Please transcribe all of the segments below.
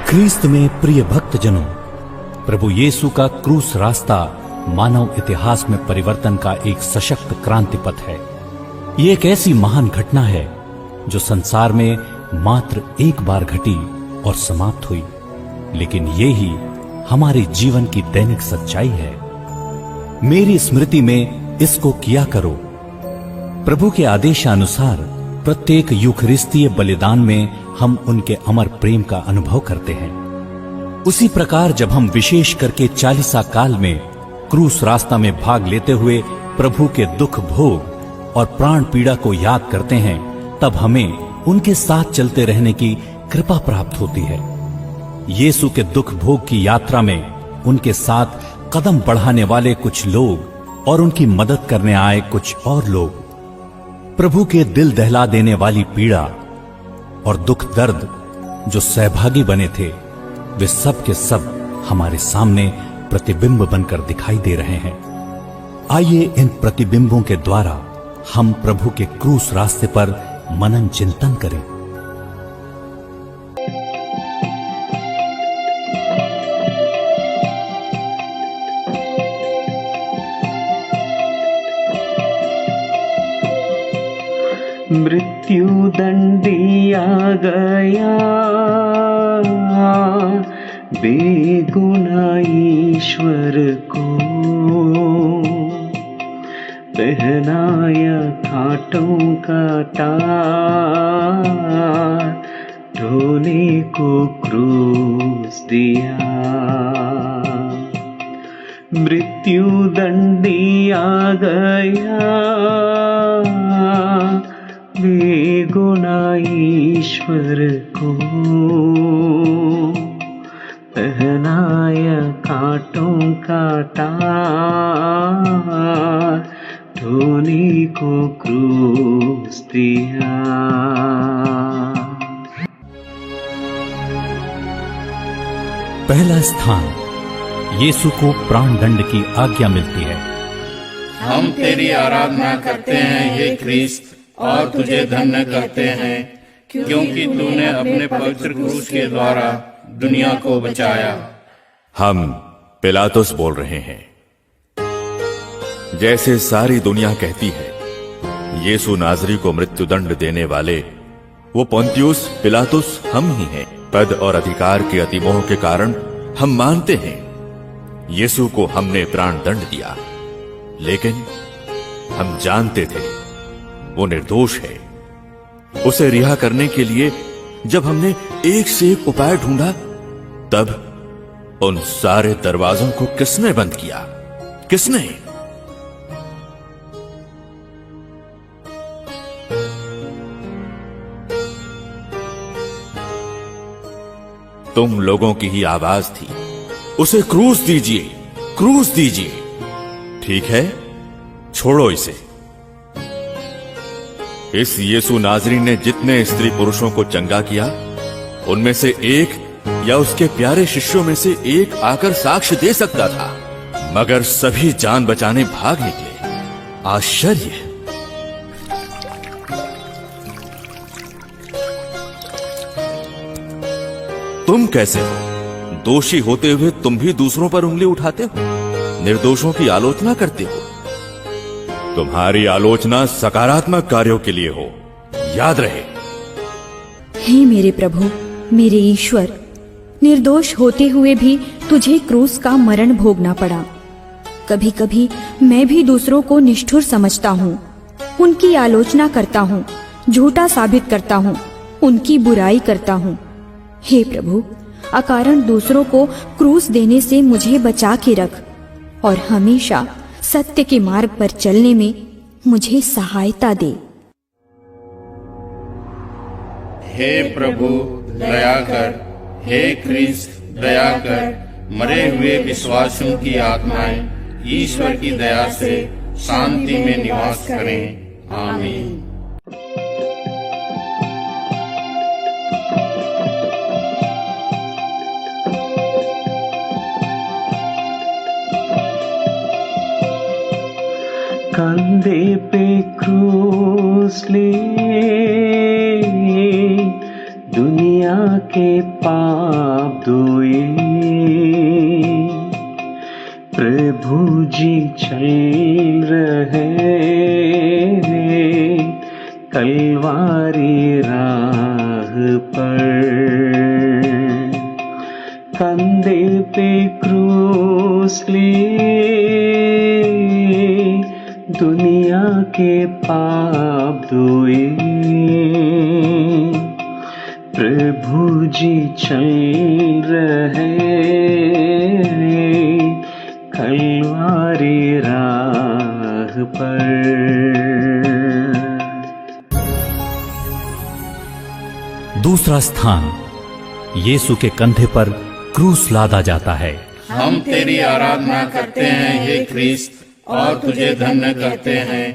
ख्रीस्त में प्रिय भक्तजनों, प्रभु यीशु का क्रूस रास्ता मानव इतिहास में परिवर्तन का एक सशक्त क्रांति पथ है। ये एक ऐसी महान घटना है जो संसार में मात्र एक बार घटी और समाप्त हुई, लेकिन ये ही हमारे जीवन की दैनिक सच्चाई है। मेरी स्मृति में इसको किया करो। प्रभु के आदेशानुसार प्रत्येक यूखरिस्तीय बलिदान में हम उनके अमर प्रेम का अनुभव करते हैं। उसी प्रकार जब हम विशेष करके चालीसा काल में क्रूस रास्ता में भाग लेते हुए प्रभु के दुख भोग और प्राण पीड़ा को याद करते हैं, तब हमें उनके साथ चलते रहने की कृपा प्राप्त होती है। यीशु के दुख भोग की यात्रा में उनके साथ कदम बढ़ाने वाले कुछ लोग और उनकी मदद करने आए कुछ और लोग, प्रभु के दिल दहला देने वाली पीड़ा और दुख दर्द जो सहभागी बने थे, वे सब के सब हमारे सामने प्रतिबिंब बनकर दिखाई दे रहे हैं। आइए इन प्रतिबिंबों के द्वारा हम प्रभु के क्रूस रास्ते पर मनन चिंतन करें। मृत्यु दंडी आ गया, बेगुनाह ईश्वर को पहनाया कांटों का तार, ढोने को क्रूस दिया। मृत्यु दंडी आ गया, बेगुनाह ईश्वर को पहनाया कांटों का तार, ढोने को क्रूस दिया। पहला स्थान, यीशु को प्राण दंड की आज्ञा मिलती है। हम तेरी आराधना करते हैं हे ख्रीस्त, और तुझे धन्य करते हैं क्योंकि तूने अपने पवित्र क्रूस के द्वारा दुनिया को बचाया। हम पिलातुस बोल रहे हैं। जैसे सारी दुनिया कहती है यीशु नाजरी को मृत्युदंड देने वाले वो पोंतियुस पिलातुस हम ही हैं। पद और अधिकार के अतिमोह के कारण हम मानते हैं यीशु को हमने प्राण दंड दिया, लेकिन हम जानते थे वो निर्दोष है। उसे रिहा करने के लिए जब हमने एक से एक उपाय ढूंढा, तब उन सारे दरवाजों को किसने बंद किया? किसने? तुम लोगों की ही आवाज थी, उसे क्रूस दीजिए, क्रूस दीजिए। ठीक है, छोड़ो इसे। इस यीशु नाजरी ने जितने स्त्री पुरुषों को चंगा किया, उनमें से एक या उसके प्यारे शिष्यों में से एक आकर साक्ष्य दे सकता था, मगर सभी जान बचाने भाग निकले। आश्चर्य! तुम कैसे हो? दोषी होते हुए तुम भी दूसरों पर उंगली उठाते हो, निर्दोषों की आलोचना करते हो। तुम्हारी आलोचना सकारात्मक कार्यों के लिए हो, याद रहे। हे मेरे प्रभु, मेरे ईश्वर, निर्दोष होते हुए भी तुझे क्रूस का मरण भोगना पड़ा। कभी कभी मैं भी दूसरों को निष्ठुर समझता हूँ, उनकी आलोचना करता हूँ, झूठा साबित करता हूँ, उनकी बुराई करता हूँ। हे प्रभु, अकारण दूसरों को क्रूस देने से मुझे बचा के रख और हमेशा सत्य के मार्ग पर चलने में मुझे सहायता दे। हे प्रभु दया कर, हे ख्रीस्त दया कर। मरे हुए विश्वासियों की आत्माएं ईश्वर की दया से शांति में निवास करें। आमीन। कंधे पे क्रूस ले दुनिया दुनिया के पाप धोए प्रभु जी चल रहे कलवारी राह पर, कंधे पे क्रूस लिए दुनिया के पाप धोए प्रभु जी चल रहे कलवारी राह पर। दूसरा स्थान, यीशु के कंधे पर क्रूस लादा जाता है। हम तेरी आराधना करते हैं हे ख्रीस्त और तुझे धन्य करते हैं,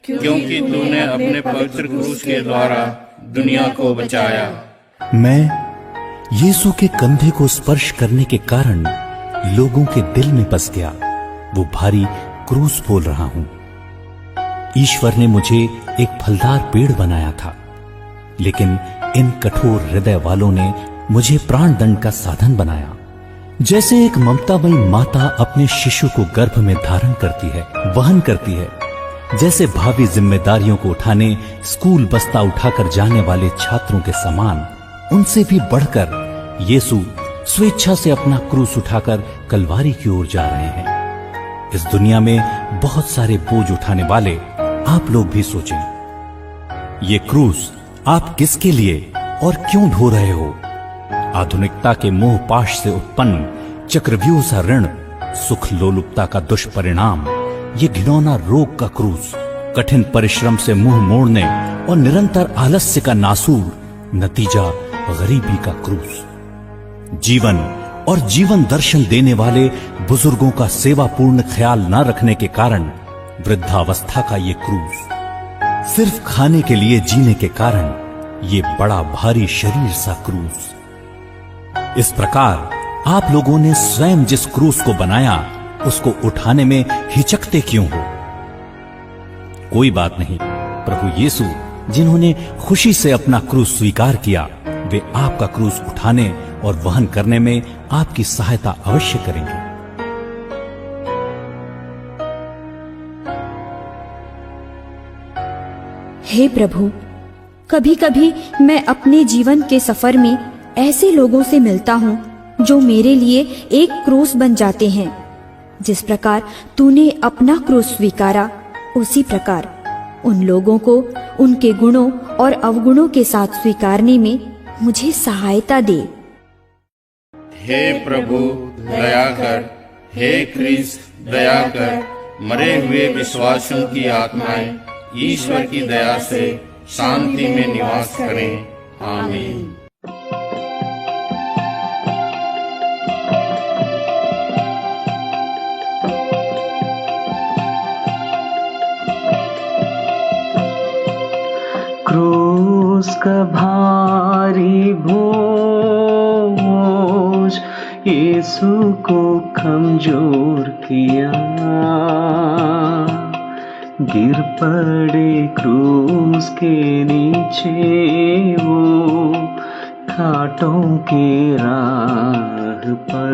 क्योंकि तूने अपने पवित्र क्रूस के द्वारा दुनिया को बचाया। मैं यीशु के कंधे को स्पर्श करने के कारण लोगों के दिल में बस गया। वो भारी क्रूस बोल रहा हूं। ईश्वर ने मुझे एक फलदार पेड़ बनाया था, लेकिन इन कठोर हृदय वालों ने मुझे प्राण दंड का साधन बनाया। जैसे एक ममतामयी माता अपने शिशु को गर्भ में धारण करती है, वहन करती है, जैसे भावी जिम्मेदारियों को उठाने स्कूल बस्ता उठाकर जाने वाले छात्रों के समान, उनसे भी बढ़कर यीशु स्वेच्छा से अपना क्रूस उठाकर कलवारी की ओर जा रहे हैं। इस दुनिया में बहुत सारे बोझ उठाने वाले आप लोग भी सोचें, ये क्रूस आप किसके लिए और क्यों ढो रहे हो? आधुनिकता के मोह पाश से उत्पन्न चक्रव्यूह सा ऋण, सुख लोलुपता का दुष्परिणाम, ये घिनौना रोग का क्रूस, कठिन परिश्रम से मुंह मोड़ने और निरंतर आलस्य का नासूर नतीजा गरीबी का क्रूस, जीवन और जीवन दर्शन देने वाले बुजुर्गों का सेवापूर्ण ख्याल न रखने के कारण वृद्धावस्था का ये क्रूस, सिर्फ खाने के लिए जीने के कारण ये बड़ा भारी शरीर सा क्रूस। इस प्रकार आप लोगों ने स्वयं जिस क्रूस को बनाया उसको उठाने में हिचकते क्यों हो? कोई बात नहीं, प्रभु यीशु जिन्होंने खुशी से अपना क्रूस स्वीकार किया, वे आपका क्रूस उठाने और वहन करने में आपकी सहायता अवश्य करेंगे। हे प्रभु, कभी कभी मैं अपने जीवन के सफर में ऐसे लोगों से मिलता हूँ जो मेरे लिए एक क्रूस बन जाते हैं। जिस प्रकार तूने अपना क्रूस स्वीकारा, उसी प्रकार उन लोगों को उनके गुणों और अवगुणों के साथ स्वीकारने में मुझे सहायता दे। हे प्रभु दया कर, हे ख्रीस्त दया कर, मरे हुए विश्वासियों की आत्माएं ईश्वर की दया से शांति में निवास करें। आमीन। क्रूस का भारी बोझ यीशु को कमजोर किया, गिर पड़े क्रूस के नीचे वो कांटों के राह पर।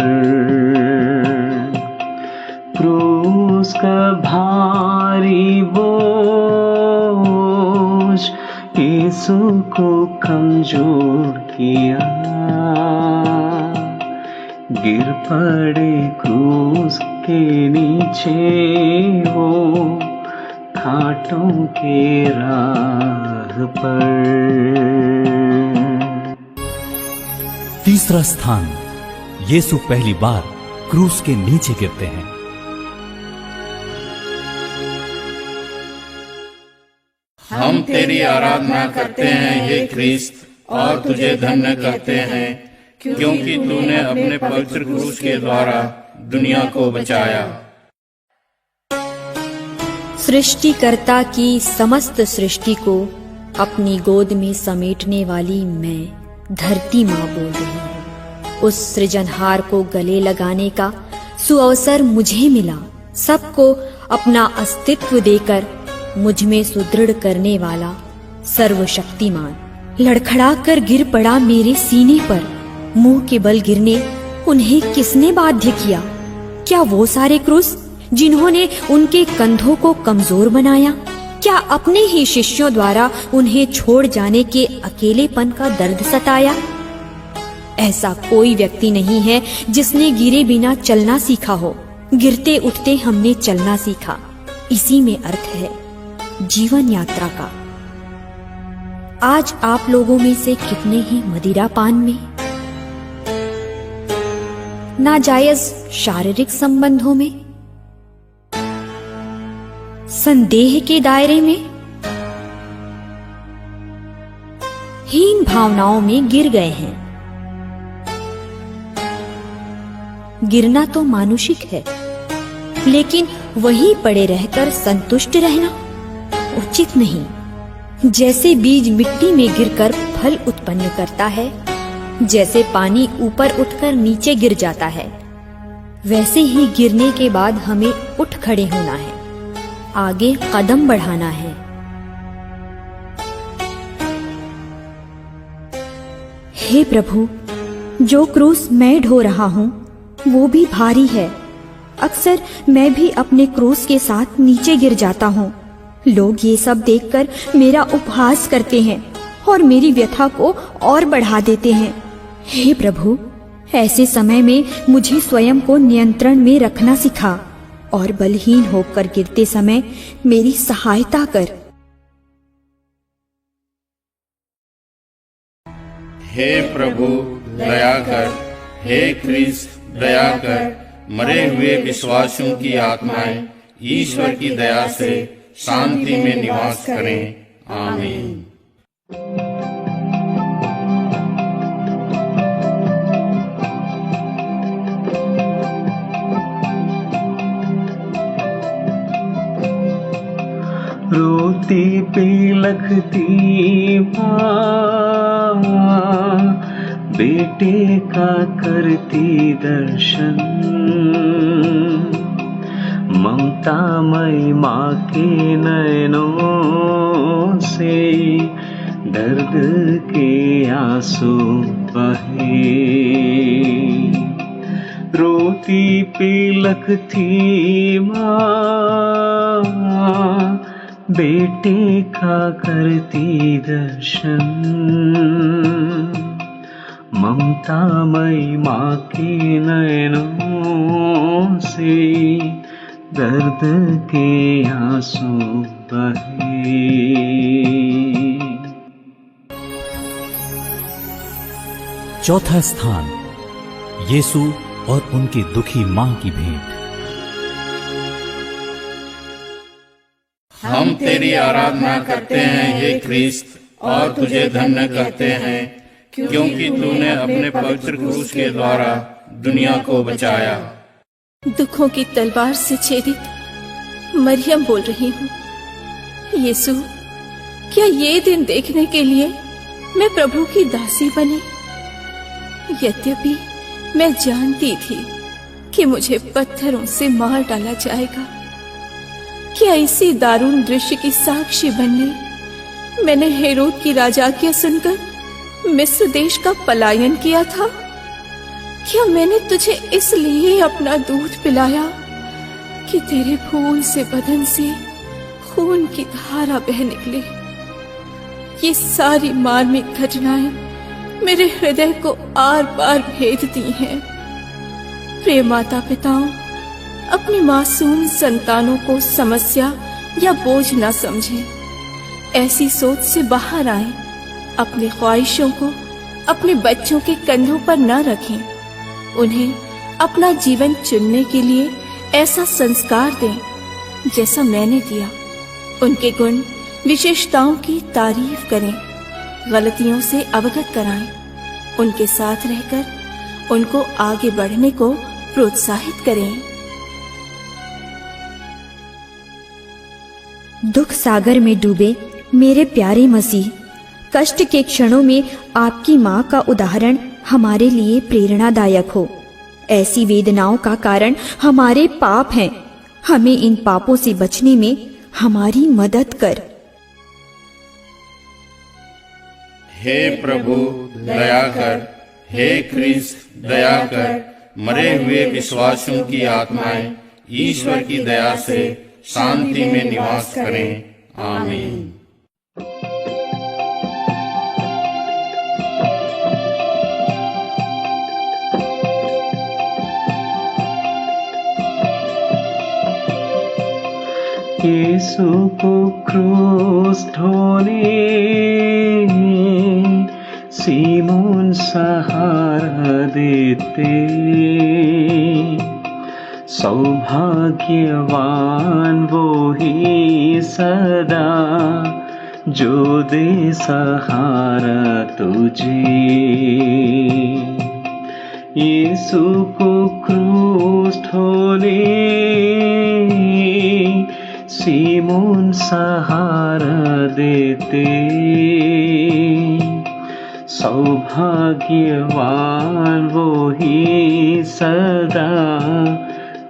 क्रूस का भारी बोझ यीशु को कमजोर किया, गिर पड़े क्रूस के नीचे वो कांटों के राह पर। तीसरा स्थान, यीशु पहली बार क्रूस के नीचे गिरते हैं। हम तेरी आराधना करते हैं हे ख्रीस्त और तुझे धन्य करते हैं, क्योंकि तूने अपने पवित्र क्रूस के द्वारा दुनिया को बचाया। सृष्टिकर्ता की समस्त सृष्टि को अपनी गोद में समेटने वाली मैं धरती माँ बोल रही हूँ। उस सृजनहार को गले लगाने का सुअवसर मुझे मिला। सबको अपना अस्तित्व देकर मुझ में सुदृढ़ करने वाला सर्वशक्तिमान लड़खड़ा कर गिर पड़ा मेरे सीने पर। मुंह के बल गिरने उन्हें किसने बाध्य किया? क्या वो सारे क्रूस जिन्होंने उनके कंधों को कमजोर बनाया? क्या अपने ही शिष्यों द्वारा उन्हें छोड़ जाने के अकेलेपन का दर्द सताया? ऐसा कोई व्यक्ति नहीं है जिसने गिरे बिना चलना सीखा हो। गिरते उठते हमने चलना सीखा। इसी में अर्थ है जीवन यात्रा का। आज आप लोगों में से कितने ही मदिरापान में, नाजायज शारीरिक संबंधों में, संदेह के दायरे में, हीन भावनाओं में गिर गए हैं। गिरना तो मानुषिक है, लेकिन वहीं पड़े रहकर संतुष्ट रहना उचित नहीं। जैसे बीज मिट्टी में गिरकर फल उत्पन्न करता है, जैसे पानी ऊपर उठकर नीचे गिर जाता है, वैसे ही गिरने के बाद हमें उठ खड़े होना है, आगे कदम बढ़ाना है। हे प्रभु, जो क्रूस मैं ढो रहा हूँ वो भी भारी है। अक्सर मैं भी अपने क्रूस के साथ नीचे गिर जाता हूँ। लोग ये सब देखकर मेरा उपहास करते हैं और मेरी व्यथा को और बढ़ा देते हैं। हे प्रभु, ऐसे समय में मुझे स्वयं को नियंत्रण में रखना सिखा और बलहीन होकर गिरते समय मेरी सहायता कर। हे प्रभु दया कर, हे क्रिस्त दया कर। मरे हुए विश्वासियों की आत्माएं ईश्वर की दया से शांति में निवास करें। आमीन। रोती बिलखती माँ, बेटे का करती दर्शन। ममतामयी माँ के नयनों से दर्द के आंसू बहे। रोती बिलखती माँ, बेटे का करती दर्शन। ममतामयी माँ के नयनों से दर्द के आंसू बहे। चौथा स्थान, यीशु और उनकी दुखी मां की भेंट। हम तेरी आराधना करते हैं हे क्रिस्त, और तुझे धन्य करते हैं क्योंकि तूने अपने पवित्र क्रूस के द्वारा दुनिया को बचाया। दुखों की तलवार से छेदित मरियम बोल रही हूँ। यीशु, क्या ये दिन देखने के लिए मैं प्रभु की दासी बनी? यद्यपि मैं जानती थी कि मुझे पत्थरों से मार डाला जाएगा, क्या इसी दारुण दृश्य की साक्षी बनने मैंने हेरोद की राजाज्ञा सुनकर मिस्र देश का पलायन किया था? क्या मैंने तुझे इसलिए अपना दूध पिलाया कि तेरे फूल से बदन से खून की धारा बह निकले? ये सारी मार्मिक घटनाएं मेरे हृदय को आर पार भेदती हैं। प्रिय माता पिताओं, अपनी मासूम संतानों को समस्या या बोझ न समझें। ऐसी सोच से बाहर आएं। अपनी ख्वाहिशों को अपने बच्चों के कंधों पर न रखें। उन्हें अपना जीवन चुनने के लिए ऐसा संस्कार दें जैसा मैंने दिया। उनके गुण विशेषताओं की तारीफ करें, गलतियों से अवगत कराएं। उनके साथ रहकर उनको आगे बढ़ने को प्रोत्साहित करें। दुख सागर में डूबे मेरे प्यारे मसीह, कष्ट के क्षणों में आपकी माँ का उदाहरण हमारे लिए प्रेरणादायक हो। ऐसी वेदनाओं का कारण हमारे पाप हैं। हमें इन पापों से बचने में हमारी मदद कर। हे प्रभु दया कर, हे क्रिस्त दया कर। मरे हुए विश्वासियों की आत्माएं ईश्वर की दया से शांति में निवास करें। आमीन। यीशु को क्रूस ढोने सीमोन सहारा देते, सौभाग्यवान वो ही सदा जो दे सहारा तुझे। यीशु को क्रूस ढोने सीमोन सहारा देते, सौभाग्यवान वो ही सदा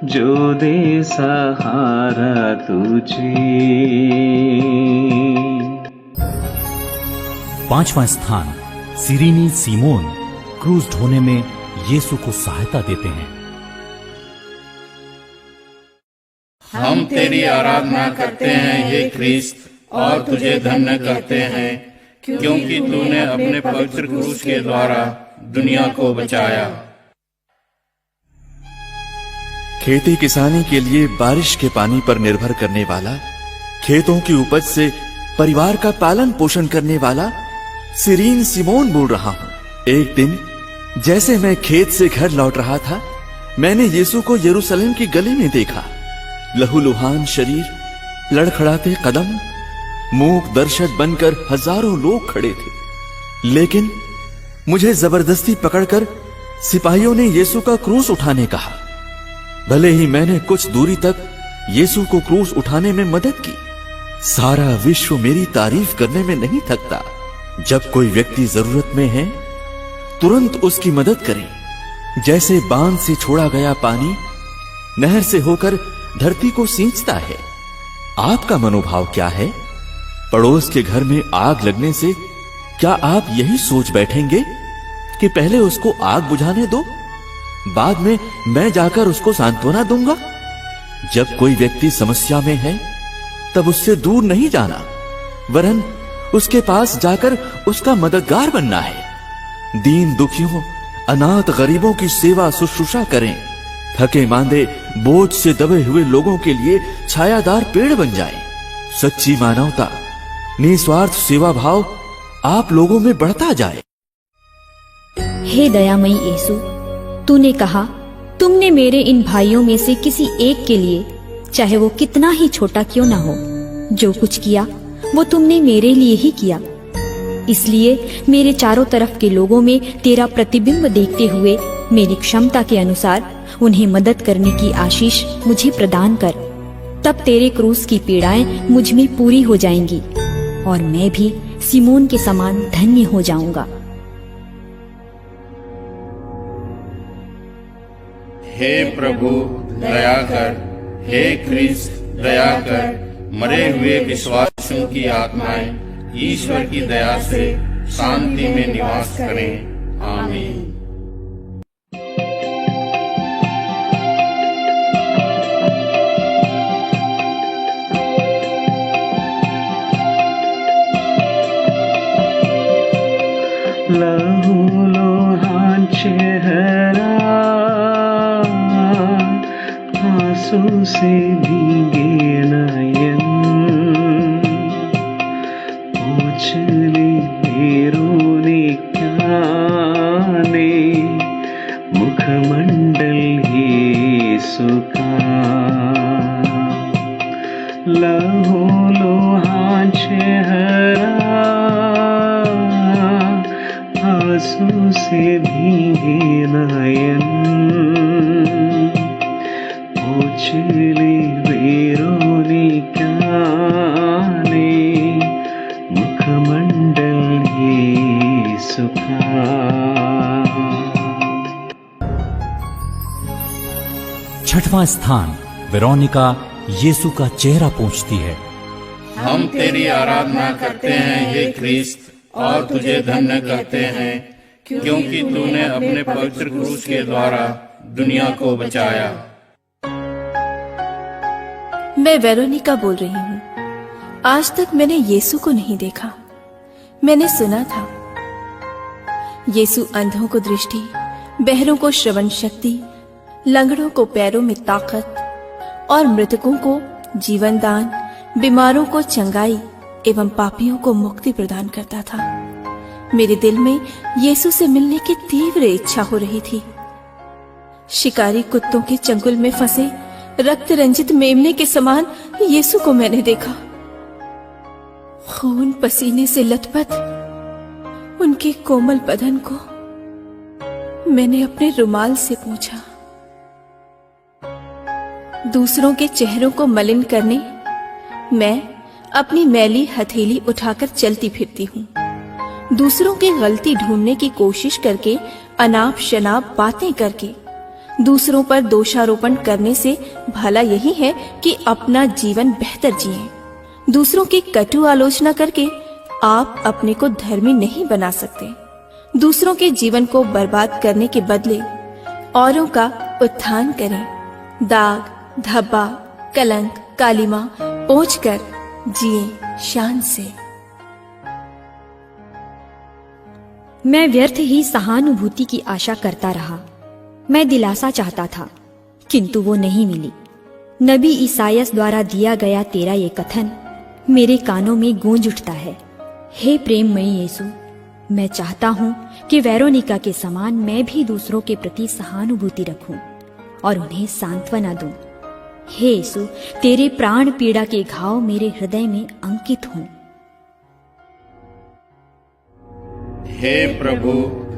जो दे सहारा तुझे। 5वां स्थान, सिरीनी सीमोन क्रूस ढोने में यीशु को सहायता देते हैं। हम तेरी आराधना करते हैं हे क्रिस्त, और तुझे धन्य करते हैं क्योंकि तूने अपने पवित्र क्रूस के द्वारा दुनिया को बचाया। खेती किसानी के लिए बारिश के पानी पर निर्भर करने वाला, खेतों की उपज से परिवार का पालन पोषण करने वाला सिरीन सीमोन बोल रहा हूं। एक दिन जैसे मैं खेत से घर लौट रहा था, मैंने यीशु को यरूशलेम की गली में देखा। लहूलुहान शरीर, लड़खड़ाते कदम, मूक दर्शक बनकर हजारों लोग खड़े थे। लेकिन मुझे जबरदस्ती पकड़कर सिपाहियों ने यीशु का क्रूस उठाने कहा। भले ही मैंने कुछ दूरी तक यीशु को क्रूस उठाने में मदद की, सारा विश्व मेरी तारीफ करने में नहीं थकता। जब कोई व्यक्ति जरूरत में है, तुरंत उसकी मदद करें। जैसे बांध से छोड़ा गया पानी नहर से होकर धरती को सींचता है। आपका मनोभाव क्या है? पड़ोस के घर में आग लगने से क्या आप यही सोच बैठेंगे कि पहले उसको आग बुझाने दो, बाद में मैं जाकर उसको सांत्वना दूंगा? जब कोई व्यक्ति समस्या में है, तब उससे दूर नहीं जाना, वरन उसके पास जाकर उसका मददगार बनना है। दीन दुखियों, अनाथ गरीबों की सेवा शुश्रूषा करें। थके मांदे, बोझ से दबे हुए लोगों के लिए छायादार पेड़ बन जाएं। सच्ची मानवता, निस्वार्थ सेवा भाव आप लोगों में बढ़ता जाए। हे दयामयी यीशु, तूने कहा, तुमने मेरे इन भाइयों में से किसी एक के लिए, चाहे वो कितना ही छोटा क्यों ना हो, जो कुछ किया वो तुमने मेरे लिए ही किया। इसलिए मेरे चारों तरफ के लोगों में तेरा प्रतिबिंब देखते हुए मेरी क्षमता के अनुसार उन्हें मदद करने की आशीष मुझे प्रदान कर। तब तेरे क्रूस की पीड़ाएं मुझ में पूरी हो जाएंगी और मैं भी सीमोन के समान धन्य हो जाऊंगा। हे प्रभु दया कर, हे क्रिस्त दया कर। मरे हुए विश्वासियों की आत्माएं ईश्वर की दया से शांति में निवास करें। आमीन। लहूलुहान चेहरा, आंसू से भीगे नयन, उछली रोने क्या ने मुखमंडल यीशु का। लहूलुहान चेहरा, आंसू से भीगे नयन, उछली रोने क्या ने मुखमंडल यीशु का। 6वां स्थान, वेरोनिका यीशु का चेहरा पोंछती है। हम तेरी आराधना करते हैं हे क्रिस्त, और तुझे धन्य कहते हैं, क्योंकि तूने अपने पवित्र क्रूस के द्वारा दुनिया को बचाया। मैं वेरोनिका बोल रही हूँ। आज तक मैंने यीशु को नहीं देखा, मैंने सुना था। यीशु अंधों को दृष्टि, बहरों को श्रवण शक्ति, लंगड़ों को पैरों में ताकत और मृतकों को जीवन दान, बीमारों को चंगाई एवं पापियों को मुक्ति प्रदान करता था। मेरे दिल में यीशु से मिलने की तीव्र इच्छा हो रही थी। शिकारी कुत्तों के चंगुल में फंसे रक्त रंजित मेमने के समान यीशु को मैंने देखा। खून पसीने से लथपथ उनके कोमल बदन को मैंने अपने रुमाल से पोंछा। दूसरों के चेहरों को मलिन करने मैं अपनी मैली हथेली उठाकर चलती फिरती हूँ। दूसरों की गलती ढूंढने की कोशिश करके, अनाप शनाप बातें करके दूसरों पर दोषारोपण करने से भला यही है कि अपना जीवन बेहतर जिएं। दूसरों की कटु आलोचना करके आप अपने को धर्मी नहीं बना सकते। दूसरों के जीवन को बर्बाद करने के बदले औरों का उत्थान करें। दाग, धब्बा, कलंक, कालिमा पोंछकर जिए शान से। मैं व्यर्थ ही सहानुभूति की आशा करता रहा। मैं दिलासा चाहता था, किंतु वो नहीं मिली। नबी ईसायास द्वारा दिया गया तेरा ये कथन मेरे कानों में गूंज उठता है। हे प्रेममयी यीशु, मैं चाहता हूँ कि वेरोनिका के समान मैं भी दूसरों के प्रति सहानुभूति रखूं और उन्हें सांत्वना दूं। हे यीशु, तेरे प्राण पीड़ा के घाव मेरे हृदय में अंकित हों। हे प्रभु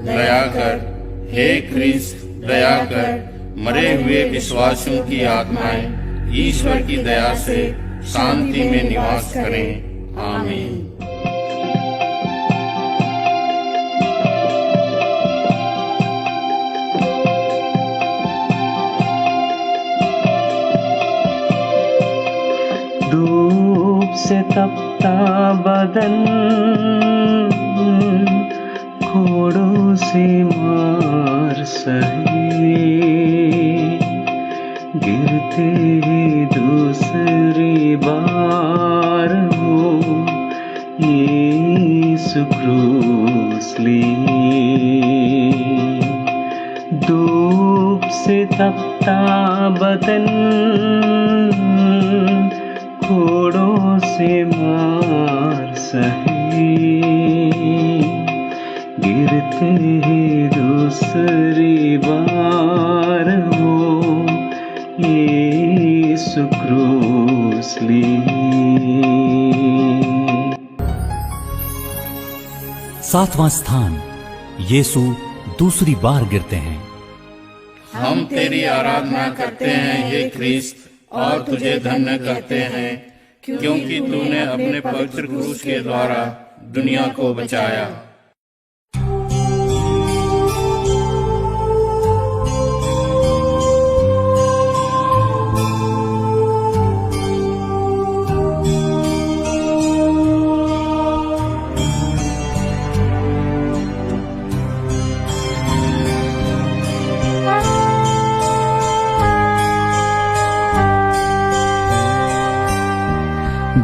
दया कर, हे ख्रीस्त दया कर। मरे हुए विश्वासियों की आत्माएं ईश्वर की दया से शांति में निवास करें। आमीन। धूप से तपता बदन, कोड़ों से मार सहे, गिरते ही दूसरी बार हो यीशु क्रूस लिए। धूप से तपता बदन, कोड़ों से मार सहे, गिरते ही दूसरी बार हो यीशु क्रूस लिए। 7वां स्थान, यीशु दूसरी बार गिरते हैं। हम तेरी आराधना करते हैं हे ख्रीस्त, और तुझे धन्य कहते हैं, क्योंकि तूने अपने पवित्र क्रूस के द्वारा दुनिया को बचाया।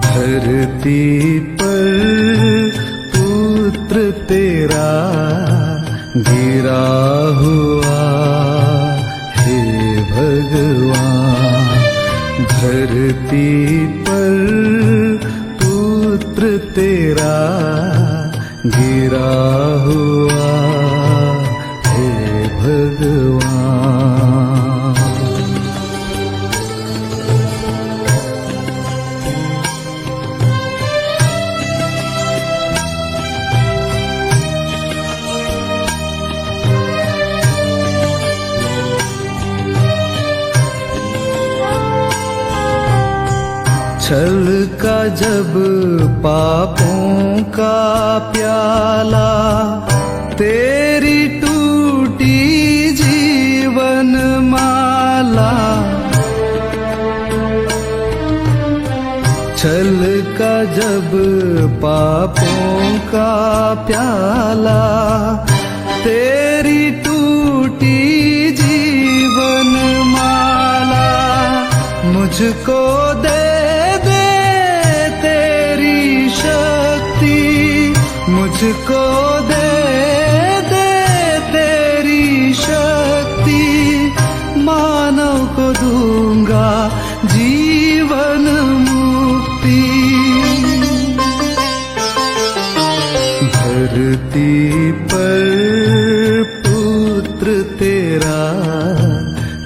धरती पर पुत्र तेरा गिरा हुआ हे भगवान। धरती पर पुत्र तेरा गिरा हुआ हे भगवान। छल का जब पापों का प्याला, तेरी टूटी जीवन माला। छल का जब पापों का प्याला, तेरी टूटी जीवन माला मुझको दे दे तेरी शक्ति, मुझको दे दे तेरी शक्ति, मानव को दूंगा जीवन मुक्ति। धरती पर पुत्र तेरा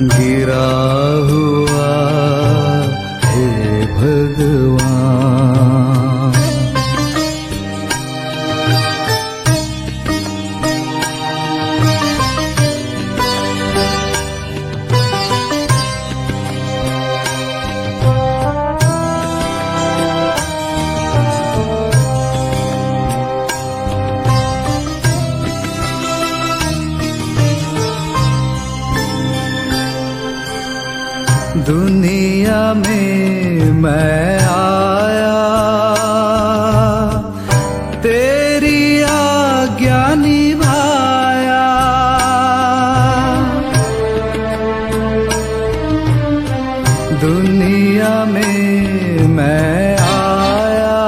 गिरा हुआ हे भगवान। दुनिया में मैं आया, तेरी आज्ञा निभाया, दुनिया में मैं आया,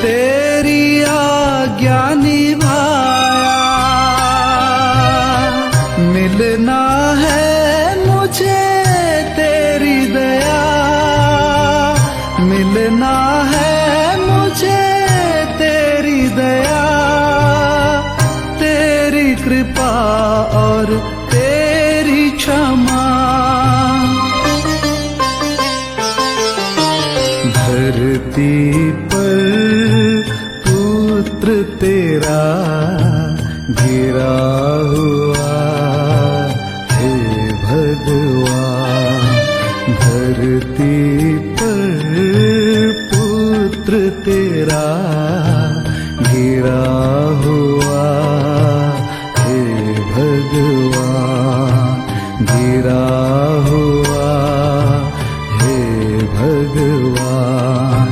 तेरी आज्ञा निभाया, मिलना है मुझे तेरी दया, मिलना है मुझे तेरी दया, तेरी कृपा और तेरी क्षमा। धरती पर पुत्र तेरा गिरा हुआ हे भगवान। धरती पर पुत्र तेरा गिरा हुआ हे भगवान, गिरा हुआ हे भगवान,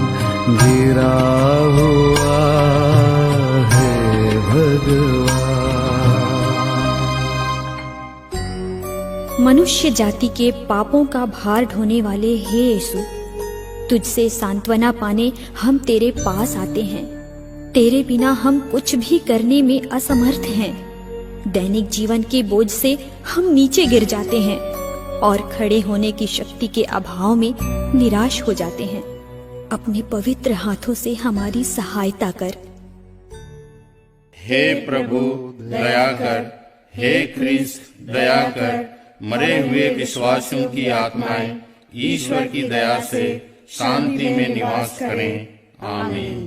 गिरा हुआ हे भगवान। मनुष्य जाति के पापों का भार ढोने वाले हे यीशु, तुझसे सांत्वना पाने हम तेरे पास आते हैं। तेरे बिना हम कुछ भी करने में असमर्थ हैं। दैनिक जीवन के बोझ से हम नीचे गिर जाते हैं और खड़े होने की शक्ति के अभाव में निराश हो जाते हैं। अपने पवित्र हाथों से हमारी सहायता कर। हे प्रभु दया कर, हे क्रिस्त दया कर। मरे हुए विश्वासियों की आत्माएं ईश्वर की दया से शांति में निवास करें। आमीन।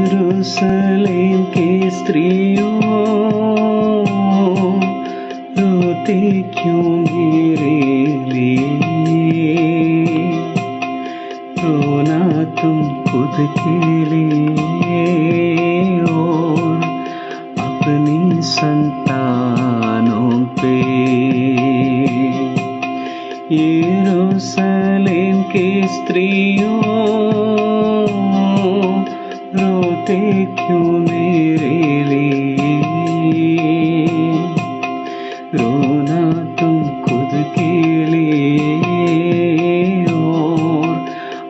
यरूशलेम के स्त्रियों रोते क्यों मेरे लिए, रोना तुम खुद के लिए और अपनी संतानों पे। यरूशलेम के स्त्रियों रोते क्यों मेरे लिए, रोना तुम खुद के लिए और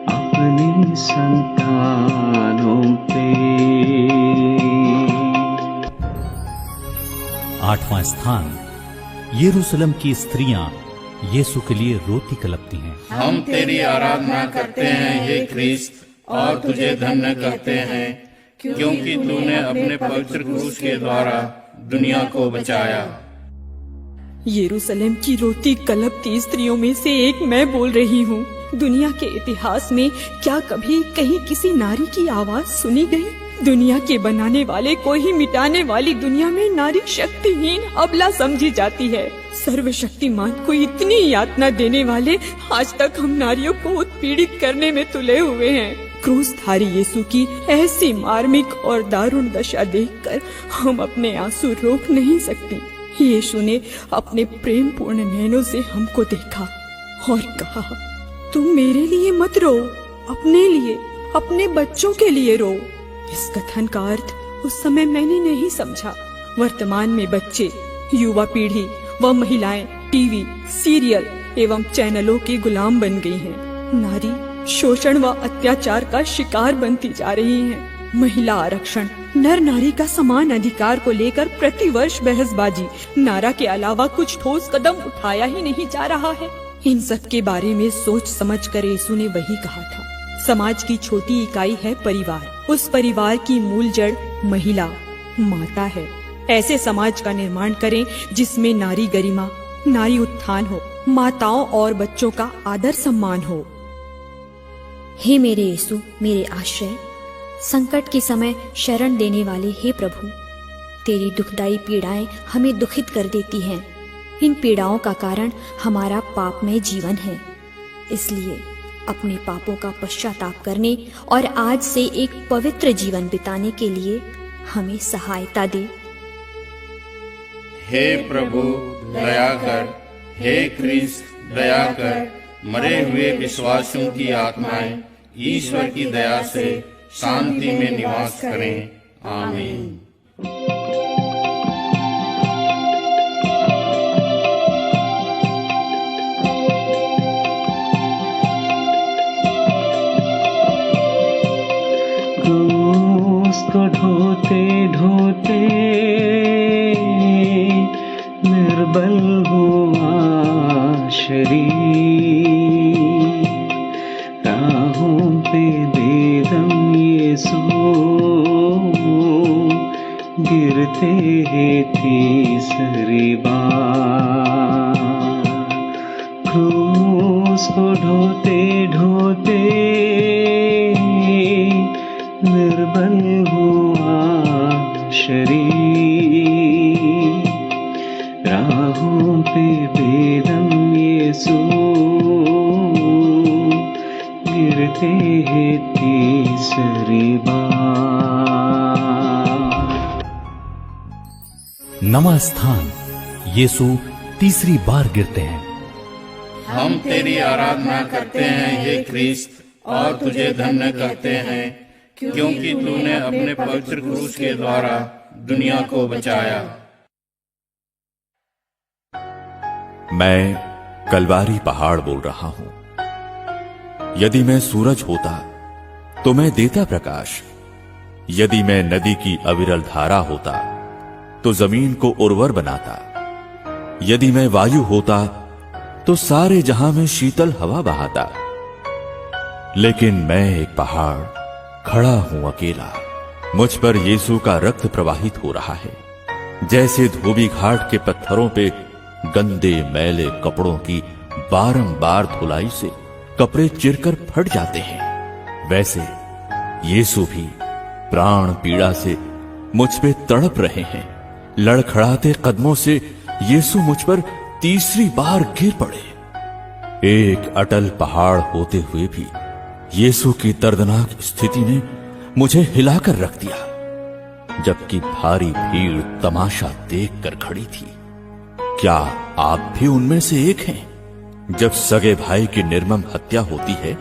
अपनी संतानों पे। 8वां स्थान, यरूशलेम की स्त्रियां यीशु के लिए रोती कलपती हैं। हम तेरी आराधना करते हैं हे क्रिस्त और तुझे धन्य कहते हैं, क्योंकि तूने अपने पवित्र क्रूस के द्वारा दुनिया को बचाया। यरूशलेम की रोती कलपती स्त्रियों में से एक मैं बोल रही हूँ। दुनिया के इतिहास में क्या कभी कहीं किसी नारी की आवाज सुनी गई? दुनिया के बनाने वाले को ही मिटाने वाली दुनिया में नारी शक्तिहीन अबला समझी जाती है। सर्वशक्तिमान को इतनी यातना देने वाले आज तक हम नारियों को उत्पीड़ित करने में तुले हुए हैं। क्रूसधारी यीशु की ऐसी मार्मिक और दारुण दशा देखकर हम अपने आंसू रोक नहीं सकते। यीशु ने अपने प्रेम पूर्ण नैनों से हमको देखा और कहा, तुम मेरे लिए मत रो, अपने लिए, अपने बच्चों के लिए रो। इस कथन का अर्थ उस समय मैंने नहीं समझा। वर्तमान में बच्चे, युवा पीढ़ी व महिलाएं टीवी, सीरियल एवं चैनलों के गुलाम बन गई हैं। नारी शोषण व अत्याचार का शिकार बनती जा रही है। महिला आरक्षण, नर नारी का समान अधिकार को लेकर प्रतिवर्ष बहसबाजी, नारा के अलावा कुछ ठोस कदम उठाया ही नहीं जा रहा है। इन सब के बारे में सोच समझ कर यीशु ने वही कहा था। समाज की छोटी इकाई है परिवार। उस परिवार की मूल जड़ महिला, माता है। ऐसे समाज का निर्माण करें जिसमें नारी गरिमा, नारी उत्थान हो, माताओं और बच्चों का आदर सम्मान हो। हे मेरे यीशु, मेरे आश्रय, संकट के समय शरण देने वाले हे प्रभु, तेरी दुखदाई पीड़ाएं हमें दुखित कर देती हैं। इन पीड़ाओं का कारण हमारा पापमय जीवन है। इसलिए अपने पापों का पश्चाताप करने और आज से एक पवित्र जीवन बिताने के लिए हमें सहायता दे। हे प्रभु दया कर, हे क्रिस्त दया कर। मरे हुए विश्वासियों की आत्माएं ईश्वर की दया से शांति में निवास करें। आमीन। क्रूस को ढोते ढोते निर्बल हुआ शरीर, राहों पे बेदम यीशु गिरते तीसरी बार। क्रूस को ढोते ढोते निर्बल हुआ शरीर, राहों पे बेदम यीशु गिरते हैं तीसरी बार। नवा स्थान, यीशु तीसरी बार गिरते हैं। हम तेरी आराधना करते हैं हे क्रिस्त, और तुझे धन्य करते हैं क्योंकि तूने अपने पवित्र क्रूस के द्वारा दुनिया को बचाया। मैं कलवारी पहाड़ बोल रहा हूं। यदि मैं सूरज होता तो मैं देता प्रकाश, यदि मैं नदी की अविरल धारा होता तो जमीन को उर्वर बनाता, यदि मैं वायु होता तो सारे जहां में शीतल हवा बहाता। लेकिन मैं एक पहाड़ खड़ा हूं अकेला। मुझ पर यीशु का रक्त प्रवाहित हो रहा है। जैसे धोबी घाट के पत्थरों पे गंदे मैले कपड़ों की बारंबार धुलाई से कपड़े चिरकर फट जाते हैं, वैसे यीशु भी प्राण पीड़ा से मुझ पे तड़प रहे हैं। लड़खड़ाते कदमों से यीशु मुझ पर तीसरी बार गिर पड़े। एक अटल पहाड़ होते हुए भी यीशु की दर्दनाक स्थिति ने मुझे हिलाकर रख दिया, जबकि भारी भीड़ तमाशा देखकर खड़ी थी। क्या आप भी उनमें से एक हैं? जब सगे भाई की निर्मम हत्या होती है,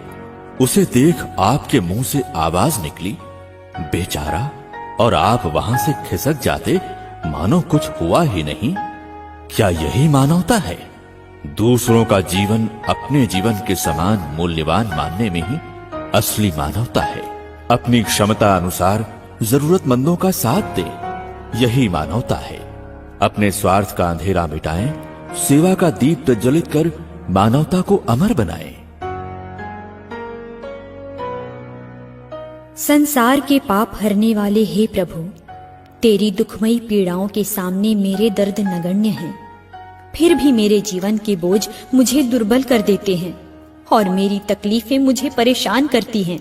उसे देख आपके मुंह से आवाज निकली, बेचारा, और आप वहां से खिसक जाते मानो कुछ हुआ ही नहीं। क्या यही मानवता है? दूसरों का जीवन अपने जीवन के समान मूल्यवान मानने में ही असली मानवता है। अपनी क्षमता अनुसार जरूरतमंदों का साथ दे, यही मानवता है। अपने स्वार्थ का अंधेरा मिटाएं, सेवा का दीप प्रज्वलित कर मानवता को अमर बनाएं। संसार के पाप हरने वाले हे प्रभु, तेरी दुखमयी पीड़ाओं के सामने मेरे दर्द नगण्य हैं। फिर भी मेरे जीवन के बोझ मुझे दुर्बल कर देते हैं और मेरी तकलीफें मुझे परेशान करती हैं।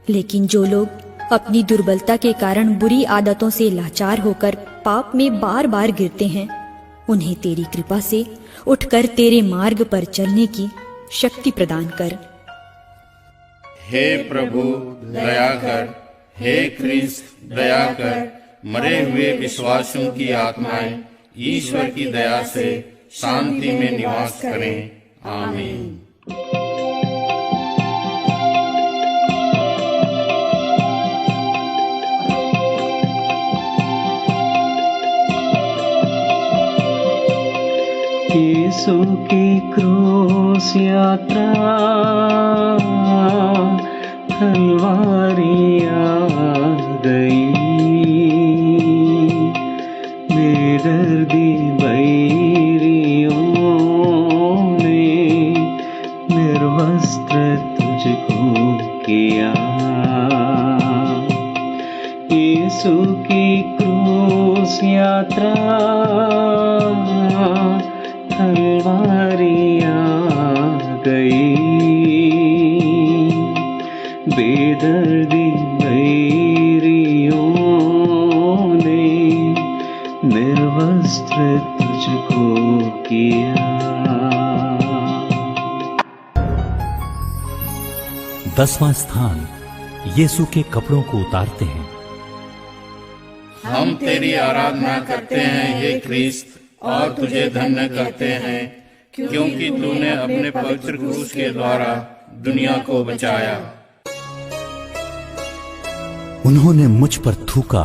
लेकिन जो लोग अपनी दुर्बलता के कारण बुरी आदतों से लाचार होकर पाप में बार बार गिरते हैं, उन्हें तेरी कृपा से उठकर तेरे मार्ग पर चलने की शक्ति प्रदान कर। हे प्रभु दया कर, हे ख्रिस्त दया कर। मरे हुए विश्वासियों की आत्माएं ईश्वर की दया से शांति में निवास करें। आमीन। यीशु की क्रूस यात्रा तलवारी आ गई, बेदर्दी बैरियों ने निर्वस्त्र तुझको किया। यीशु की क्रूस यात्रा तलवारी आ गई, बेदर्दी बैरियों ने निर्वस्त्र तुझको किया। 10वां स्थान यीशु के कपड़ों को उतारते हैं। हम तेरी आराधना करते हैं हे ख्रिस्त, और तुझे धन्य करते हैं, क्योंकि तूने अपने पवित्र क्रूस के द्वारा दुनिया को बचाया। उन्होंने मुझ पर थूका,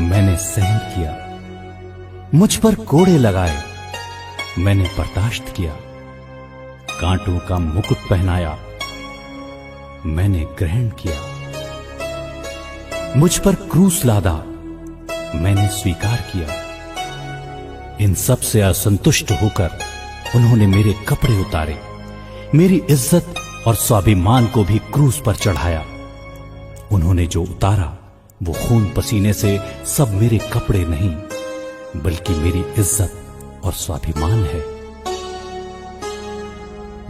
मैंने सहन किया। मुझ पर कोड़े लगाए, मैंने बर्दाश्त किया। कांटों का मुकुट पहनाया, मैंने ग्रहण किया। मुझ पर क्रूस लादा, मैंने स्वीकार किया। इन सब से असंतुष्ट होकर उन्होंने मेरे कपड़े उतारे, मेरी इज्जत और स्वाभिमान को भी क्रूस पर चढ़ाया। उन्होंने जो उतारा वो खून पसीने से सब मेरे कपड़े नहीं, बल्कि मेरी इज्जत और स्वाभिमान है।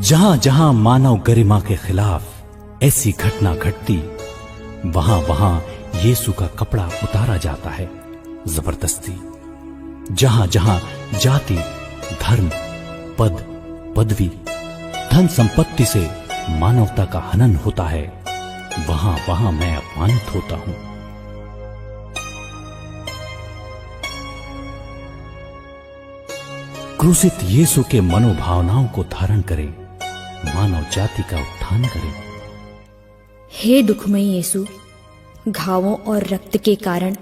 जहां जहां मानव गरिमा के खिलाफ ऐसी घटना घटती, वहां वहां यीशु का कपड़ा उतारा जाता है जबरदस्ती। जहां जहां जाति, धर्म, पद, पदवी, धन संपत्ति से मानवता का हनन होता है, वहां वहां मैं अपमानित होता हूं। क्रूसित यीशु के मनोभावनाओं को धारण करें, मानव जाति का उत्थान करें। हे दुखमयी यीशु, घावों और रक्त के कारण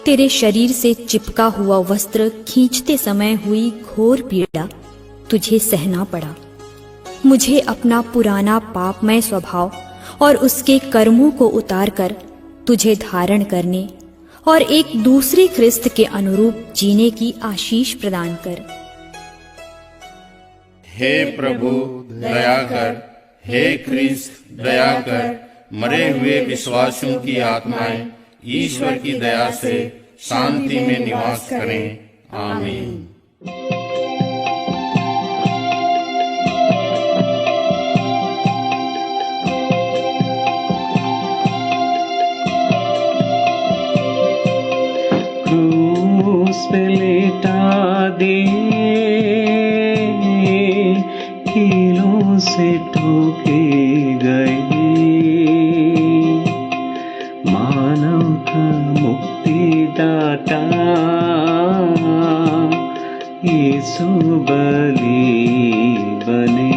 तेरे शरीर से चिपका हुआ वस्त्र खींचते समय हुई घोर पीड़ा तुझे सहना पड़ा। मुझे अपना पुराना पापमय स्वभाव और उसके कर्मों को उतारकर तुझे धारण करने और एक दूसरे ख्रिस्त के अनुरूप जीने की आशीष प्रदान कर। हे प्रभु दया कर, हे ख्रिस्त दया कर। मरे हुए विश्वासियों की आत्माएं ईश्वर की दया से शांति में निवास करें। आमीन। क्रूस पे लेटा दे, कीलों से ठोके गए, मानव का मुक्तिदाता यीशु बलि बने।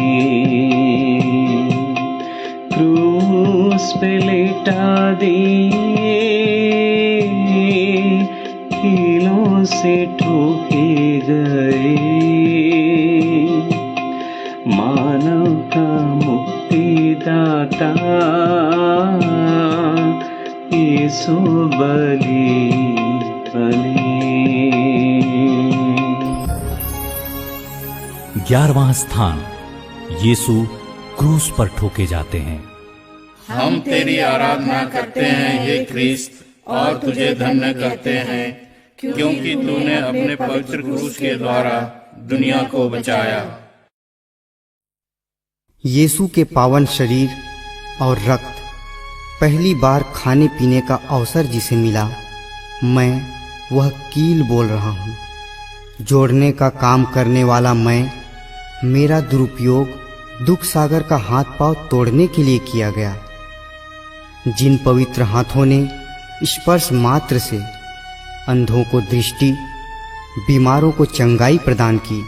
क्रूस पे लेटा दिए, कीलों से ठोके गए, मानव का मुक्तिदाता यीशु बलि बने। 11वां स्थान यीशु क्रूस पर ठोके जाते हैं। हम तेरी आराधना करते हैं हे ख्रिस्त, और तुझे धन्य करते हैं, क्योंकि तूने अपने पवित्र क्रूस के द्वारा दुनिया को बचाया। यीशु के पावन शरीर और रक्त पहली बार खाने पीने का अवसर जिसे मिला, मैं वह कील बोल रहा हूँ। जोड़ने का काम करने वाला मैं, मेरा दुरुपयोग दुख सागर का हाथ पांव तोड़ने के लिए किया गया। जिन पवित्र हाथों ने स्पर्श मात्र से अंधों को दृष्टि, बीमारों को चंगाई प्रदान की,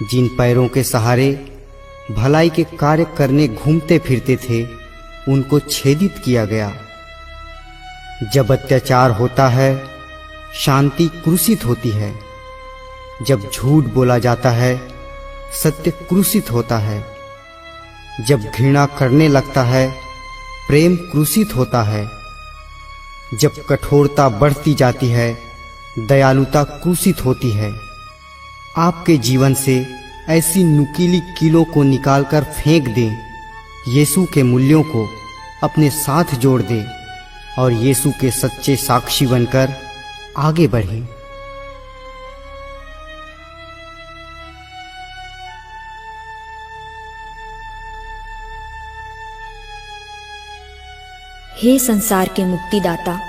जिन पैरों के सहारे भलाई के कार्य करने घूमते फिरते थे, उनको छेदित किया गया। जब अत्याचार होता है, शांति क्रूसित होती है। जब झूठ बोला जाता है, सत्य क्रूसित होता है। जब घृणा करने लगता है, प्रेम क्रूसित होता है। जब कठोरता बढ़ती जाती है, दयालुता क्रूसित होती है। आपके जीवन से ऐसी नुकीली कीलों को निकालकर फेंक दें, यीशु के मूल्यों को अपने साथ जोड़ दें और यीशु के सच्चे साक्षी बनकर आगे बढ़ें। हे संसार के मुक्तिदाता,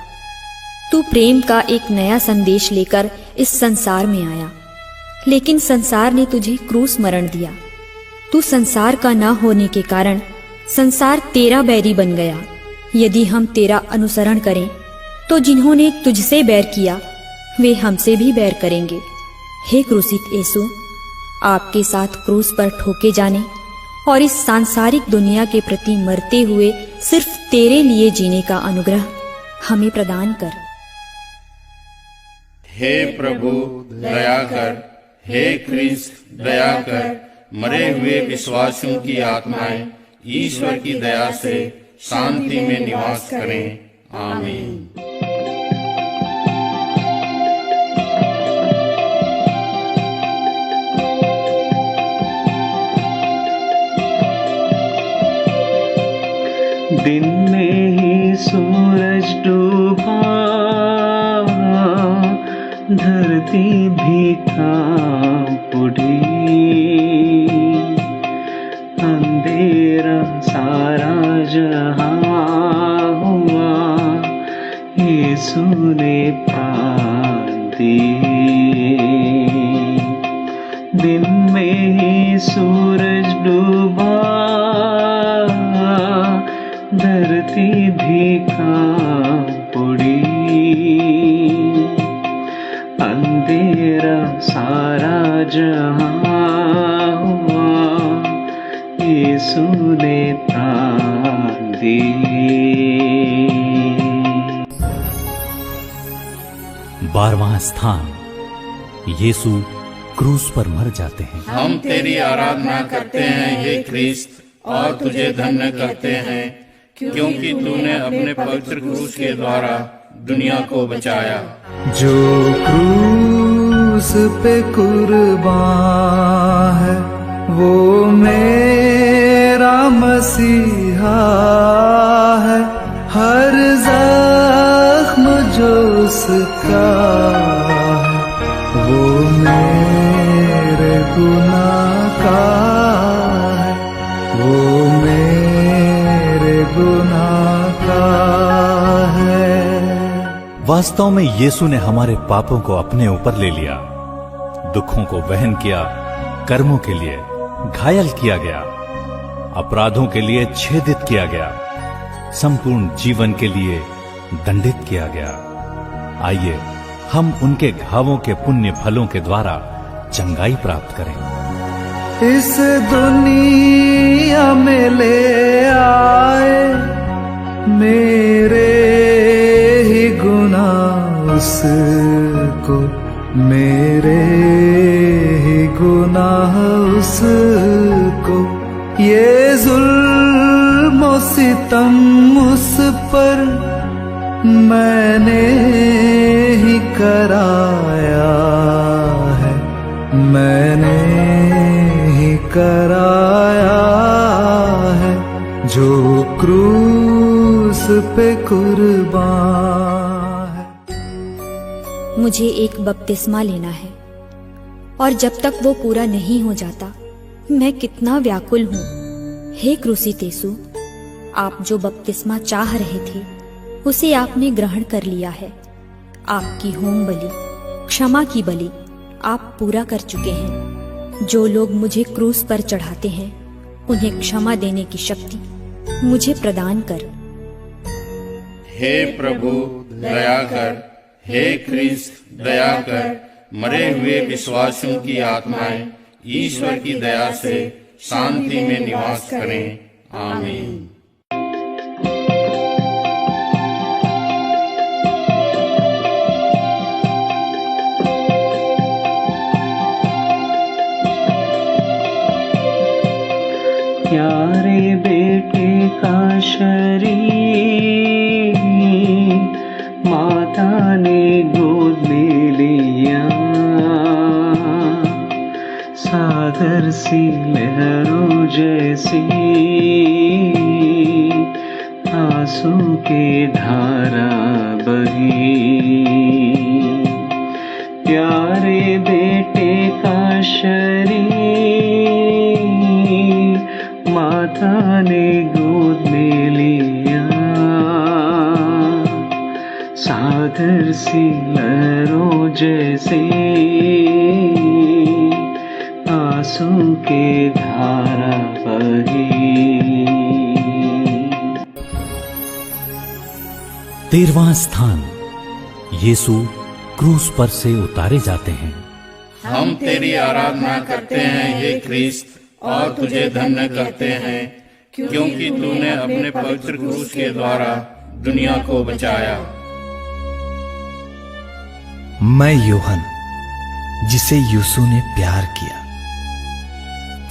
तू प्रेम का एक नया संदेश लेकर इस संसार में आया, लेकिन संसार ने तुझे क्रूस मरण दिया। तू संसार का न होने के कारण संसार तेरा बैरी बन गया। यदि हम तेरा अनुसरण करें तो जिन्होंने तुझसे बैर किया वे हमसे भी बैर करेंगे। हे क्रूसित यीशु, आपके साथ क्रूस पर ठोके जाने और इस सांसारिक दुनिया के प्रति मरते हुए सिर्फ तेरे लिए जीने का अनुग्रह हमें प्रदान कर। हे प्रभु दया कर, हे ख्रीस्त दया कर। मरे हुए विश्वासियों की आत्माएं ईश्वर की दया से शांति में निवास करें। आमीन। दिन में ही सूरज डूबा, धरती भी कांप उठी। अंधेरा सारा जहां हुआ, यीशु ने प्राण दिए। दिन में ही सूरज डूबा, धरती भी कांप उड़ी। अंधेरा सारा जहां हुआ, यीशु ने प्राण दिए। 12वां स्थान, यीशु क्रूस पर मर जाते हैं। हम तेरी आराधना करते हैं हे ख्रीस्त, और तुझे धन्य करते हैं क्योंकि तूने अपने पवित्र क्रूस के द्वारा दुनिया को बचाया। जो क्रूस पे कुर्बान है, वो मेरा मसीहा है। हर जख्म जो उसका है, वो मेरे गुनाह का है, वो मेरे गुनाह का है। वास्तव में यीशु ने हमारे पापों को अपने ऊपर ले लिया, दुखों को वहन किया, कर्मों के लिए घायल किया गया, अपराधों के लिए छेदित किया गया, संपूर्ण जीवन के लिए दंडित किया गया। आइए हम उनके घावों के पुण्य फलों के द्वारा चंगाई प्राप्त करें। इस दुनिया में ले आए मेरे ही गुनाह उसको, मेरे ही गुनाह उसको। ये जुल्म सितम उस पर मैंने ही कराया है, मैंने ही कराया है, जो क्रूस पे कुर्बान है। मुझे एक बपतिस्मा लेना है और जब तक वो पूरा नहीं हो जाता मैं कितना व्याकुल हूँ। हे क्रूसित यीशु, आप जो बपतिस्मा चाह रहे थे उसे आपने ग्रहण कर लिया है। आपकी होम बलि, क्षमा की बलि आप पूरा कर चुके हैं। जो लोग मुझे क्रूस पर चढ़ाते हैं उन्हें क्षमा देने की शक्ति मुझे प्रदान कर। हे प्रभु दया कर, हे ख्रिस्त दया कर, मरे हुए विश्वासियों की आत्माएं ईश्वर की दया से शांति में निवास करें। आमीन। प्यारे बेटे का शरीर माता ने गोद में लिया, सागर सी लहरों जैसी आंसू के धारा बही। प्यारे बेटे का शरीर माता ने गोद में लिया, सागर सी लहरों जैसे आंसू के धारा बही। 13वां स्थान, यीशु क्रूस पर से उतारे जाते हैं। हम तेरी आराधना करते हैं हे ख्रिस्त, और तुझे धन्य करते हैं क्योंकि तूने अपने पवित्र क्रूस के द्वारा दुनिया को बचाया। मैं यूहन, जिसे यीशु ने प्यार किया।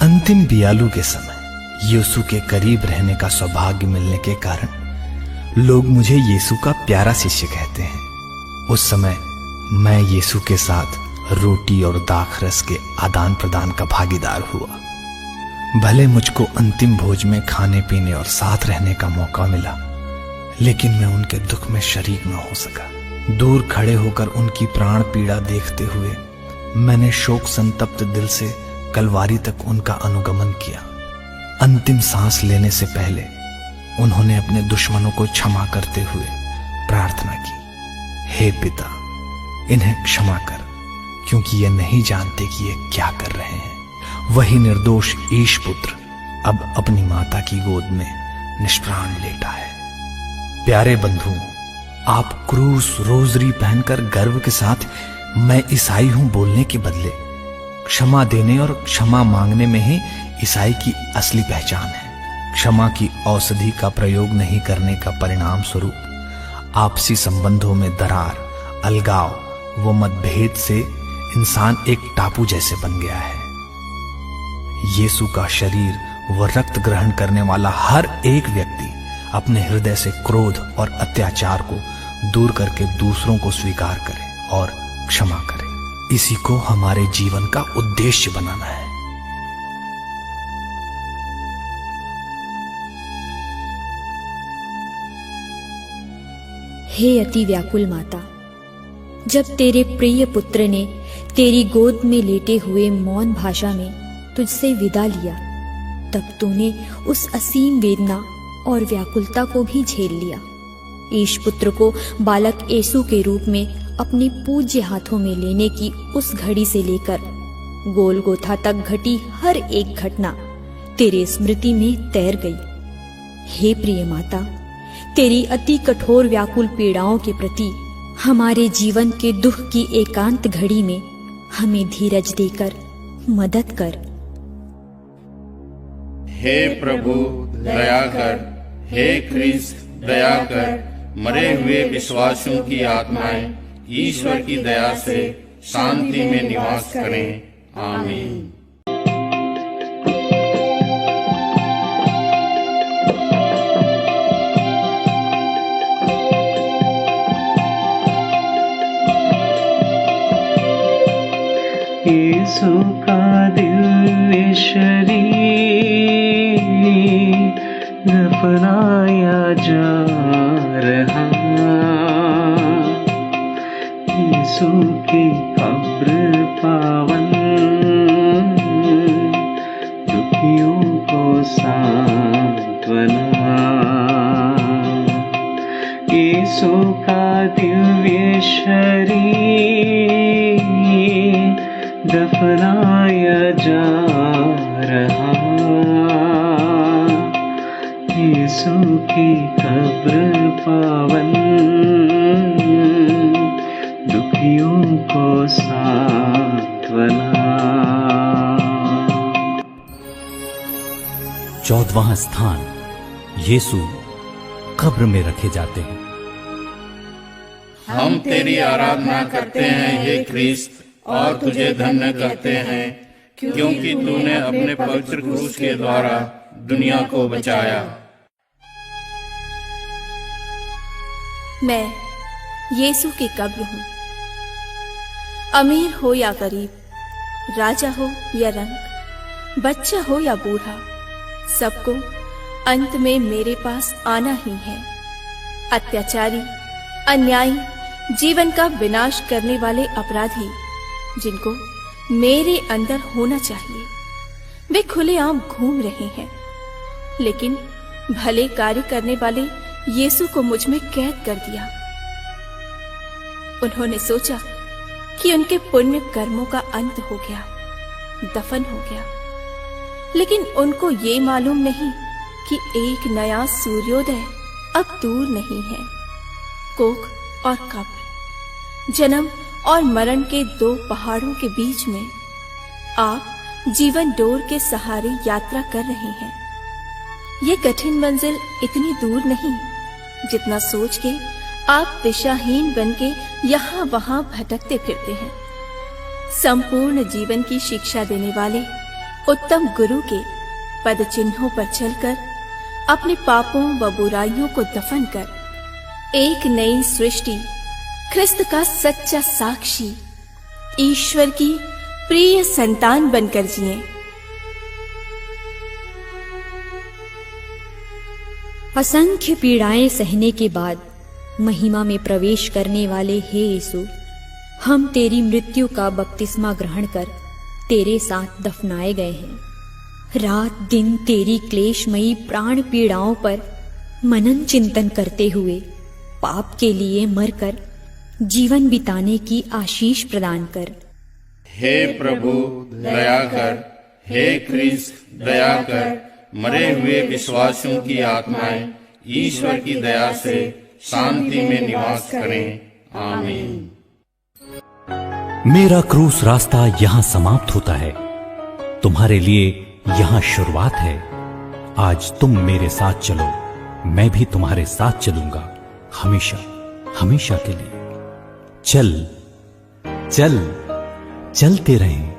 अंतिम बियालू के समय यीशु के करीब रहने का सौभाग्य मिलने के कारण लोग मुझे यीशु का प्यारा शिष्य कहते हैं। उस समय मैं यीशु के साथ रोटी और दाखरस के आदान प्रदान का भागीदार हुआ। भले मुझको अंतिम भोज में खाने पीने और साथ रहने का मौका मिला, लेकिन मैं उनके दुख में शरीक न हो सका। दूर खड़े होकर उनकी प्राण पीड़ा देखते हुए मैंने शोक संतप्त दिल से कलवारी तक उनका अनुगमन किया। अंतिम सांस लेने से पहले उन्होंने अपने दुश्मनों को क्षमा करते हुए प्रार्थना की, हे पिता, इन्हें क्षमा कर, क्योंकि ये नहीं जानते कि ये क्या कर रहे हैं। वही निर्दोष ईश पुत्र अब अपनी माता की गोद में निष्प्राण लेटा है। प्यारे बंधुओं, आप क्रूस रोजरी पहनकर गर्व के साथ मैं ईसाई हूं बोलने के बदले क्षमा देने और क्षमा मांगने में ही ईसाई की असली पहचान है। क्षमा की औषधि का प्रयोग नहीं करने का परिणाम स्वरूप आपसी संबंधों में दरार, अलगाव व मतभेद से इंसान एक टापू जैसे बन गया है। यीशु का शरीर व रक्त ग्रहण करने वाला हर एक व्यक्ति अपने हृदय से क्रोध और अत्याचार को दूर करके दूसरों को स्वीकार करे और क्षमा करे। इसी को हमारे जीवन का उद्देश्य बनाना है। हे अति व्याकुल माता, जब तेरे प्रिय पुत्र ने तेरी गोद में लेटे हुए मौन भाषा में तुझसे विदा लिया, तब तूने उस असीम वेदना और व्याकुलता को भी झेल लिया। ईश पुत्र को बालक येसु के रूप में अपने पूज्य हाथों में लेने की उस घड़ी से लेकर गोलगोथा तक घटी हर एक घटना तेरे स्मृति में तैर गई। हे प्रिय माता, तेरी अति कठोर व्याकुल पीड़ाओं के प्रति हमारे जीवन के दुख की एकांत घड़ी में हमें धीरज देकर मदद कर। हे प्रभु दया कर, हे ख्रिस्त दया कर, मरे हुए विश्वासियों की आत्माएं ईश्वर की दया से शांति में निवास करें। आमीन। यीशु का दिव्य शरीर दफनाया जा रहा, यीशु की कब्र पावन दुखियों को सांत्वना। यीशु का दिव्य शरीर दफना दिखाया जा रहा यीशु की कब्र पावन, दुखियों को सांत्वना। 14वां स्थान, यीशु कब्र में रखे जाते हैं। हम तेरी आराधना करते हैं हे ख्रीस्त, और तुझे धन्य करते हैं क्योंकि तूने अपने पवित्र क्रूस के द्वारा दुनिया को बचाया। मैं यीशु की कब्र हूँ। अमीर हो या गरीब, राजा हो या रंक, बच्चा हो या बूढ़ा, सबको अंत में मेरे पास आना ही है। अत्याचारी, अन्यायी, जीवन का विनाश करने वाले अपराधी जिनको मेरे अंदर होना चाहिए, वे खुलेआम घूम रहे हैं, लेकिन भले कार्य करने वाले यीशु को मुझ में कैद कर दिया। उन्होंने सोचा कि उनके पुण्य कर्मों का अंत हो गया, दफन हो गया, लेकिन उनको ये मालूम नहीं कि एक नया सूर्योदय अब दूर नहीं है। कोख और कब्र, जन्म और मरण के दो पहाड़ों के बीच में आप जीवन डोर के सहारे यात्रा कर रहे हैं। ये कठिन मंजिल इतनी दूर नहीं जितना सोच के आप दिशाहीन बनके यहाँ वहां भटकते फिरते हैं। संपूर्ण जीवन की शिक्षा देने वाले उत्तम गुरु के पद चिन्हों पर चलकर अपने पापों व बुराइयों को दफन कर एक नई सृष्टि, ख्रिस्त का सच्चा साक्षी, ईश्वर की प्रिय संतान बनकर जिए। असंख्य पीड़ाएं सहने के बाद महिमा में प्रवेश करने वाले हे यीशु, हम तेरी मृत्यु का बपतिस्मा ग्रहण कर तेरे साथ दफनाए गए हैं। रात दिन तेरी क्लेशमयी प्राण पीड़ाओं पर मनन चिंतन करते हुए पाप के लिए मरकर जीवन बिताने की आशीष प्रदान कर। हे प्रभु दया कर, हे ख्रीस्त दया कर, मरे हुए विश्वासियों की आत्माएं ईश्वर की दया से शांति में निवास करें। आमीन। मेरा क्रूस रास्ता यहाँ समाप्त होता है, तुम्हारे लिए यहाँ शुरुआत है। आज तुम मेरे साथ चलो, मैं भी तुम्हारे साथ चलूंगा, हमेशा हमेशा के लिए। चल चल चलते रहें।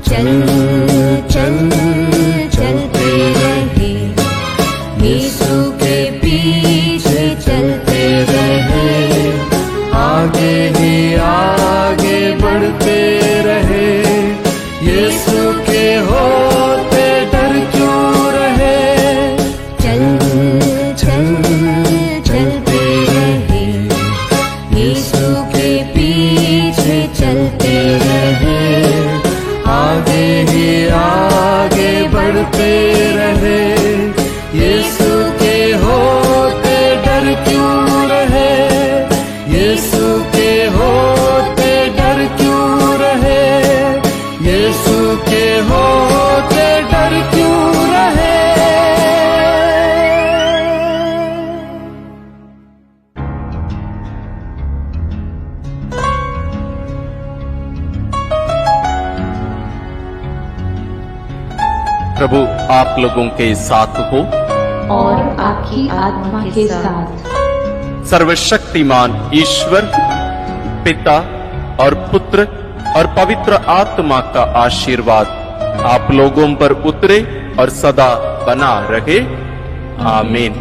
चल चल चलते रहे, यीशु के पीछे चलते रहे, आगे ही आगे बढ़ते रहे, यीशु के होते डर क्यों रहे। चल चल चलते रहे, यीशु के पीछे चलते रहे, आगे ही आगे बढ़ते रहे, यीशु के होते डर क्यों रहे, यीशु के होते डर क्यों रहे, यीशु के होते डर क्यों रहे। प्रभु आप लोगों के साथ हो और आपकी आत्मा के साथ। सर्वशक्तिमान ईश्वर पिता और पुत्र और पवित्र आत्मा का आशीर्वाद आप लोगों पर उतरे और सदा बना रहे। आमीन।